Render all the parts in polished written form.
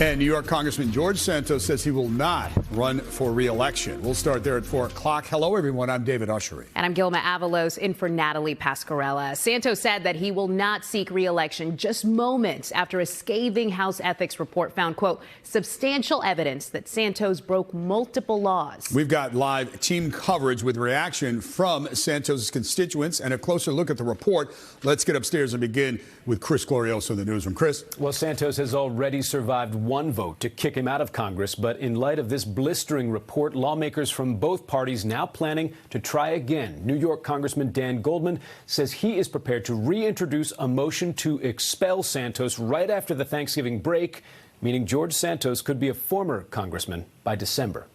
And New York Congressman George Santos says he will not run for re-election. We'll start there at 4 o'clock. Hello, everyone. I'm David Ushery. And I'm Gilma Avalos in for Natalie Pascarella. Santos said that he will not seek re-election just moments after a scathing House ethics report found, quote, substantial evidence that Santos broke multiple laws. We've got live team coverage with reaction from Santos' constituents and a closer look at the report. Let's get upstairs and begin with Chris Glorioso in the newsroom. Chris. Well, Santos has already survived one vote to kick him out of Congress, but in light of this blistering report, lawmakers from both parties now planning to try again. New York Congressman Dan Goldman says he is prepared to reintroduce a motion to expel Santos right after the Thanksgiving break, meaning George Santos could be a former congressman by December.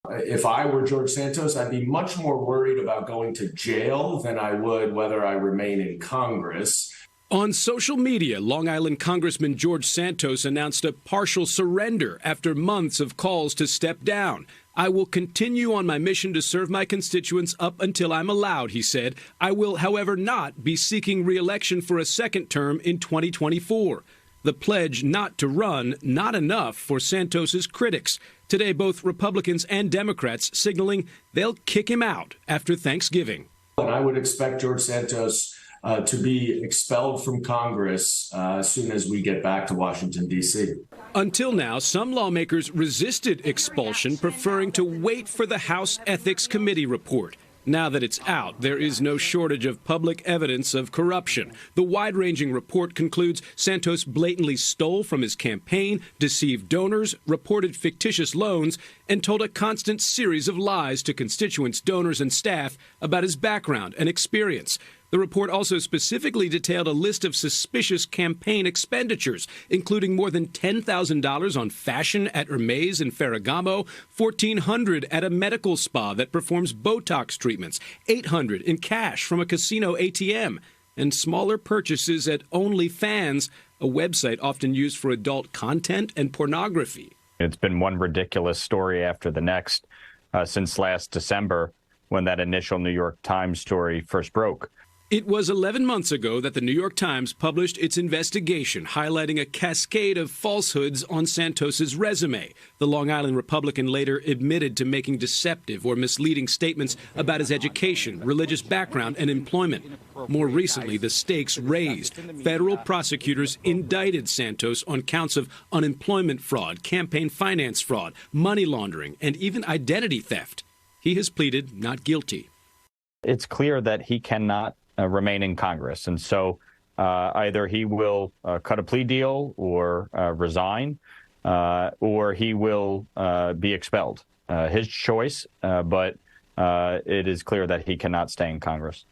If I were George Santos, I'd be much more worried about going to jail than I would whether I remain in Congress. On social media, Long Island Congressman George Santos announced a partial surrender after months of calls to step down. I will continue on my mission to serve my constituents up until I'm allowed, he said. I will, however, not be seeking re-election for a second term in 2024. The pledge not to run, not enough for Santos's critics. Today, both Republicans and Democrats signaling they'll kick him out after Thanksgiving. And I would expect George Santos to be expelled from Congress as soon as we get back to Washington, D.C. Until now, some lawmakers resisted expulsion, preferring to wait for the House Ethics Committee report. Now that it's out, there is no shortage of public evidence of corruption. The wide-ranging report concludes Santos blatantly stole from his campaign, deceived donors, reported fictitious loans, and told a constant series of lies to constituents, donors, and staff about his background and experience. The report also specifically detailed a list of suspicious campaign expenditures, including more than $10,000 on fashion at Hermes in Ferragamo, $1,400 at a medical spa that performs Botox treatments, $800 in cash from a casino ATM, and smaller purchases at OnlyFans, a website often used for adult content and pornography. It's been one ridiculous story after the next since last December when that initial New York Times story first broke. It was 11 months ago that the New York Times published its investigation, highlighting a cascade of falsehoods on Santos's resume. The Long Island Republican later admitted to making deceptive or misleading statements about his education, religious background, and employment. More recently, the stakes raised. Federal prosecutors indicted Santos on counts of unemployment fraud, campaign finance fraud, money laundering, and even identity theft. He has pleaded not guilty. It's clear that he cannot remain in Congress. And so either he will cut a plea deal or resign, or he will be expelled. His choice, but it is clear that he cannot stay in Congress.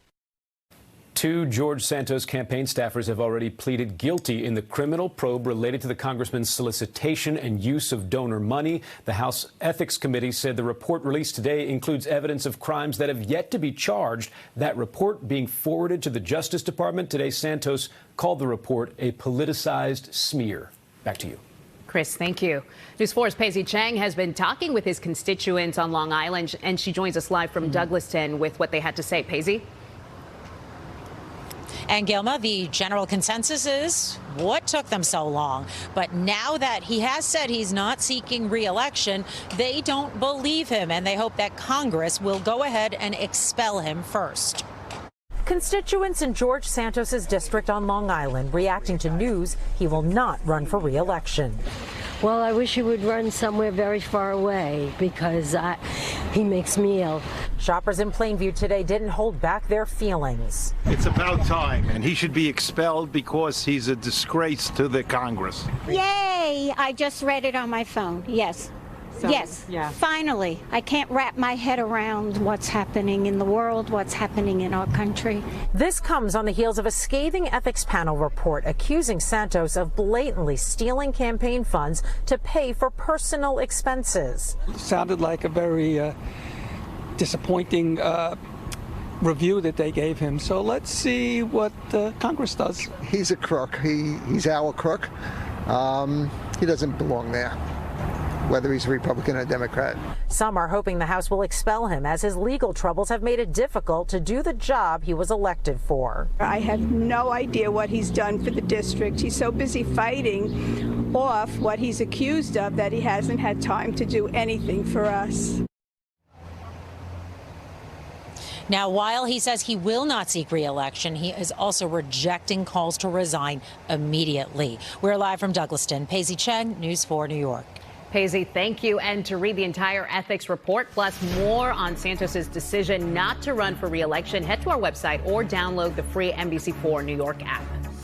Two George Santos campaign staffers have already pleaded guilty in the criminal probe related to the congressman's solicitation and use of donor money. The House Ethics Committee said the report released today includes evidence of crimes that have yet to be charged. That report being forwarded to the Justice Department. Today, Santos called the report a politicized smear. Back to you. Chris, thank you. News 4's Paisley Chang has been talking with his constituents on Long Island, and she joins us live from Douglaston with what they had to say. Paisley? And Gilma, the general consensus is what took them so long. But now that he has said he's not seeking re-election, they don't believe him, and they hope that Congress will go ahead and expel him first. Constituents in George Santos's district on Long Island reacting to news he will not run for re-election. Well, I wish he would run somewhere very far away because he makes me ill. Shoppers in Plainview today didn't hold back their feelings. It's about time, and he should be expelled because he's a disgrace to the Congress. Yay! I just read it on my phone. Yes. So, yes, yeah. Finally. I can't wrap my head around what's happening in the world, what's happening in our country. This comes on the heels of a scathing ethics panel report accusing Santos of blatantly stealing campaign funds to pay for personal expenses. It sounded like a very disappointing review that they gave him. So let's see what Congress does. He's a crook. He's our crook. He doesn't belong there. whether he's a Republican or Democrat. Some are hoping the House will expel him, as his legal troubles have made it difficult to do the job he was elected for. I have no idea what he's done for the district. He's so busy fighting off what he's accused of that he hasn't had time to do anything for us. Now, while he says he will not seek re-election, he is also rejecting calls to resign immediately. We're live from Douglaston. Paisley Cheng, News 4 New York. Paisley, thank you. And to read the entire ethics report, plus more on Santos's decision not to run for re-election, head to our website or download the free NBC4 New York app.